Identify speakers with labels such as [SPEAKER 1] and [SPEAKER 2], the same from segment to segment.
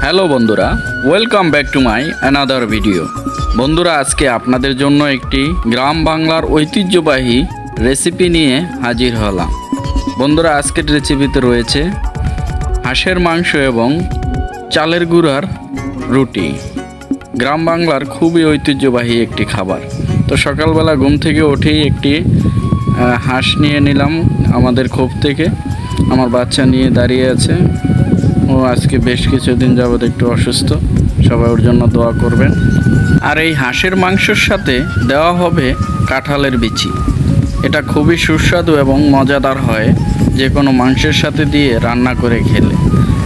[SPEAKER 1] Hello বন্ধুরা, welcome back to my another video. বন্ধুরা, আজকে আপনাদের জন্য একটি গ্রাম বাংলার ঐতিহ্যবাহী রেসিপি নিয়ে হাজির হলাম। বন্ধুরা, আজকের রেসিপিতে রয়েছে হাঁসের মাংস এবং চালের গুঁড়ার রুটি। গ্রাম বাংলার খুবই ঐতিহ্যবাহী একটি খাবার। তো সকালবেলা ঘুম থেকে উঠেই একটি হাঁস নিয়ে নিলাম আমাদের খোপ থেকে। আমার বাচ্চা নিয়ে দাঁড়িয়ে আছে। ও আজকে বেশ কিছুদিন যাবৎ একটু অসুস্থ, সবাই ওর জন্য দোয়া করবেন। আর এই হাঁসের মাংসের সাথে দেওয়া হবে কাঁঠালের বিচি। এটা খুবই সুস্বাদু এবং মজাদার হয় যে কোনো মাংসের সাথে দিয়ে রান্না করে খেলে।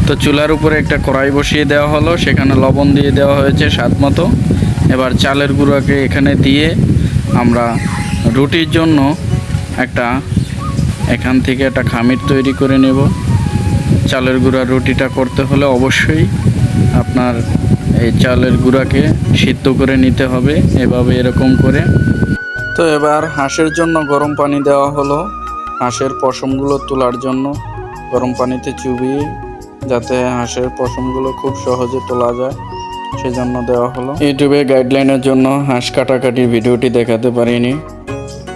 [SPEAKER 1] তো চুলার উপরে একটা কড়াই বসিয়ে দেওয়া হলো, সেখানে লবণ দিয়ে দেওয়া হয়েছে স্বাদ মতো। এবার চালের গুঁড়াকে এখানে দিয়ে আমরা রুটির জন্য এখান থেকে একটা খামির তৈরি করে নেব। চালের গুঁড়ার রুটিটা করতে হলে অবশ্যই আপনার এই চালের গুঁড়াকে সিদ্ধ করে নিতে হবে, এরকম করে। তো এবার হাঁসের জন্য গরম পানি দেওয়া হলো, হাঁসের পশমগুলো তোলার জন্য গরম পানিতে চুবিয়ে, যাতে হাঁসের পশমগুলো খুব সহজে তোলা যায় সেজন্য দেওয়া হলো। ইউটিউবে গাইডলাইনের জন্য হাঁস কাটাকাটির ভিডিওটি দেখাতে পারিনি।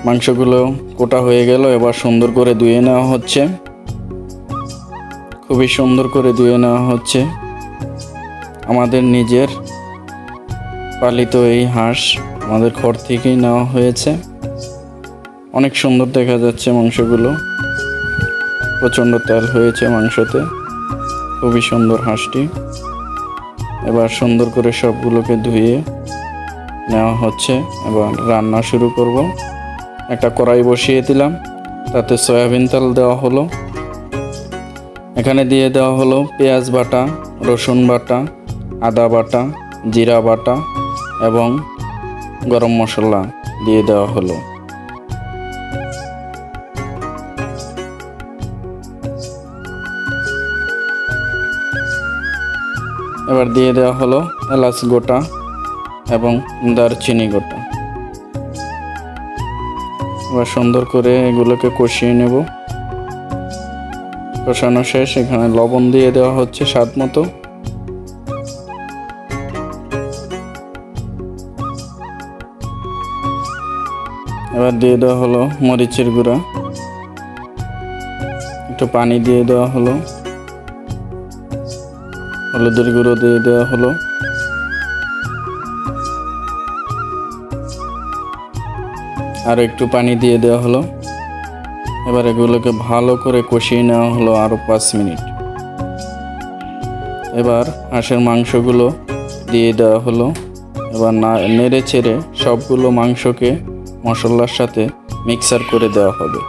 [SPEAKER 1] মাংসগুলো কোটা হয়ে গেল, এবার সুন্দর করে ধুয়ে নেওয়া হচ্ছে। খুবই সুন্দর করে ধুয়ে নেওয়া হচ্ছে। আমাদের নিজের পালিত এই হাঁস আমাদের ঘর থেকেই নেওয়া হয়েছে। অনেক সুন্দর দেখা যাচ্ছে মাংসগুলো, প্রচণ্ড তেল হয়েছে মাংসতে। খুবই সুন্দর হাঁসটি। এবার সুন্দর করে সবগুলোকে ধুয়ে নেওয়া হচ্ছে। এবার রান্না শুরু করব। একটা কড়াই বসিয়ে দিলাম, তাতে সয়াবিন তেল দেওয়া হলো। এখানে দিয়ে দেওয়া হলো পেঁয়াজ বাটা, রসুন বাটা, আদা বাটা, জিরা বাটা এবং গরম মশলা দিয়ে দেওয়া হলো। এবার দিয়ে দেওয়া হলো এলাচ গোটা এবং দারচিনি গোটা। এবার সুন্দর করে এগুলোকে কষিয়ে নেব। কষানো শেষ, এখানে লবণ দিয়ে দেওয়া হচ্ছে স্বাদ মতো। এবার দিয়ে দেওয়া হলো মরিচের গুঁড়া, একটু পানি দিয়ে দেওয়া হলো, হলুদের গুঁড়ো দিয়ে দেওয়া হলো, আর একটু পানি দিয়ে দেওয়া হলো। এবার এগুলোকে ভালো করে কষিয়ে নেওয়া হলো আরও 5 মিনিট। এবার হাঁসের মাংসগুলো দিয়ে দেওয়া হলো। এবার নেড়ে চেড়ে সবগুলো মাংসকে মশলার সাথে মিক্সার করে দেওয়া হবে।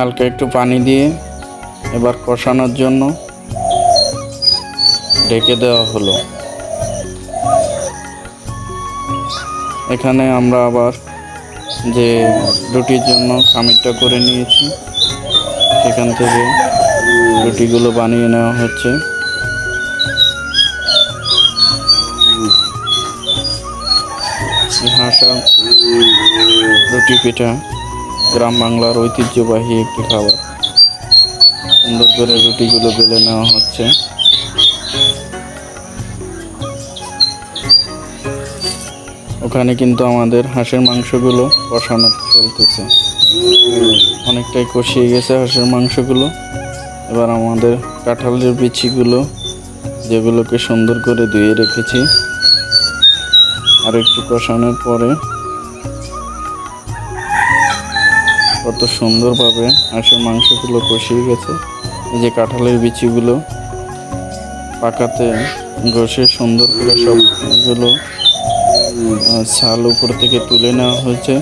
[SPEAKER 1] হালকা একটু পানি দিয়ে এবার কষানোর জন্য ঢেকে দেওয়া হলো। এখানে আমরা আবার যে রুটির জন্য খামিরটা করে নিয়েছি, সেখান থেকে রুটিগুলো বানিয়ে নেওয়া হচ্ছে। হাঁসা রুটি পিঠা গ্রাম বাংলার ঐতিহ্যবাহী একটি খাবার। সুন্দর করে রুটিগুলো বেলে নেওয়া হচ্ছে। ওখানে কিন্তু আমাদের হাঁসের মাংসগুলো কষানো চলতেছে, অনেকটাই কষিয়ে গেছে হাঁসের মাংসগুলো। এবার আমাদের কাঁঠালের বিচিগুলো, যেগুলোকে সুন্দর করে ধুয়ে রেখেছি, আর একটু কষানোর পরে কত সুন্দরভাবে হাঁসের মাংসগুলো কষিয়ে গেছে। এই যে কাঁঠালের বিচিগুলো পাকাতে ঘষে সুন্দর করে সবগুলো ছাল উপর থেকে তুলে নেওয়া হয়েছে,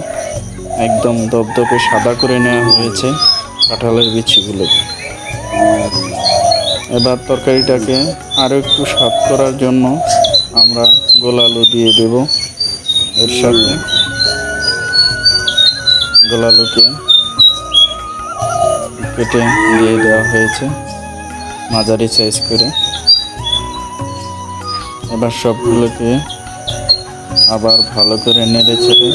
[SPEAKER 1] একদম দপদপে সাদা করে নেওয়া হয়েছে কাঁঠালের বিচিগুলো। এবার তরকারিটাকে আরও একটু স্বাদ করার জন্য আমরা গোল আলু দিয়ে দেব এর সাথে। সকল আলুকে কেটে দিয়ে দেওয়া হয়েছে মাঝারি সাইজ করে। এবার সবগুলোকে আবার ভালো করে নেড়ে চেড়ে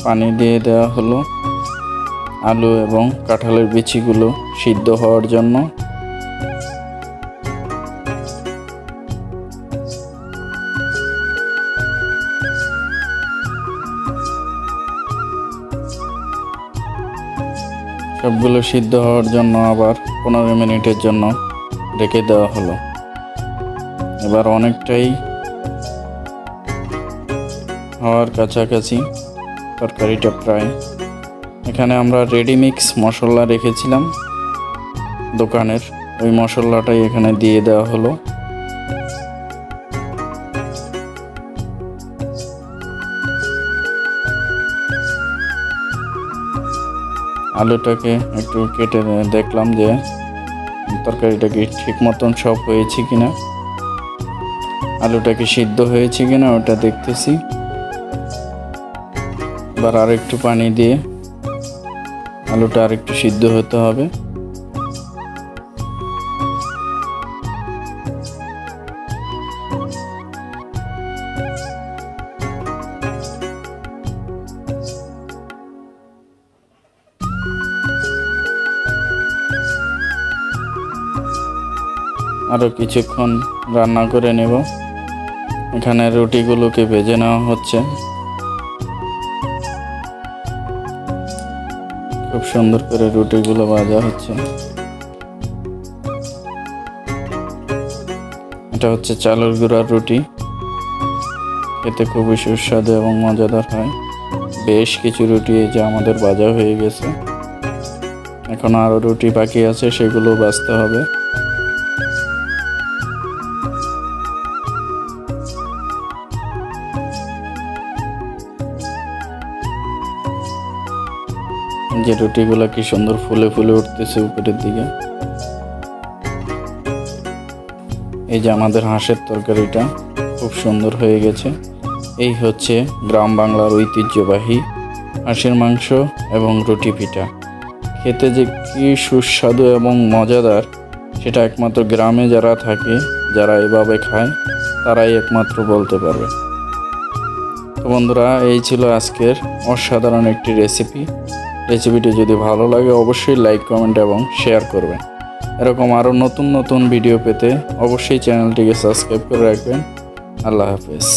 [SPEAKER 1] পানি দিয়ে দেওয়া হলো আলু এবং কাঁঠালের বিচিগুলো সিদ্ধ হওয়ার জন্য। সবগুলো সিদ্ধ হওয়ার জন্য আবার 15 মিনিটের জন্য রেখে দেওয়া হলো। এবার অনেকটাই হওয়ার কাছাকাছি, তরকারিটা প্রায়। এখানে আমরা রেডিমিক্স মশলা রেখেছিলাম দোকানের, ওই মশলাটাই এখানে দিয়ে দেওয়া হলো। আলুটাকে একটু কেটে দেখলাম যে তরকারিটা কি ঠিক মতন সব হয়েছে কিনা, আলুটা কি সিদ্ধ হয়েছে কিনা ওটা দেখতেছি। এবার আর একটু পানি দিয়ে আলুটা আর একটু সিদ্ধ হতে হবে। আরও কিছুক্ষণ রান্না করে নেব। এখানে রুটিগুলোকে ভেজে নেওয়া হচ্ছে, খুব সুন্দর করে রুটিগুলো ভাজা হচ্ছে। এটা হচ্ছে চালের গুঁড়ার রুটি, খেতে খুবই সুস্বাদু এবং মজাদার হয়। বেশ কিছু রুটি এই যে আমাদের ভাজা হয়ে গেছে, এখন আরও রুটি বাকি আছে, সেগুলো ভাজতে হবে। যে রুটিগুলো কি সুন্দর ফুলে ফুলে উঠতেছে উপরের দিকে। এই যে আমাদের হাঁসের তরকারিটা খুব সুন্দর হয়ে গেছে। এই হচ্ছে গ্রাম বাংলার ঐতিহ্যবাহী হাঁসের মাংস এবং রুটি পিঠা। খেতে যে কি সুস্বাদু এবং মজাদার, সেটা একমাত্র গ্রামে যারা থাকে, যারা এভাবে খায়, তারাই একমাত্র বলতে পারবে। তো বন্ধুরা, এই ছিল আজকের অসাধারণ একটি রেসিপিটি যদি ভালো লাগে অবশ্যই লাইক, কমেন্ট এবং শেয়ার করবেন। এরকম আরও নতুন নতুন ভিডিও পেতে অবশ্যই চ্যানেলটিকে সাবস্ক্রাইব করে রাখবেন। আল্লাহ হাফেজ।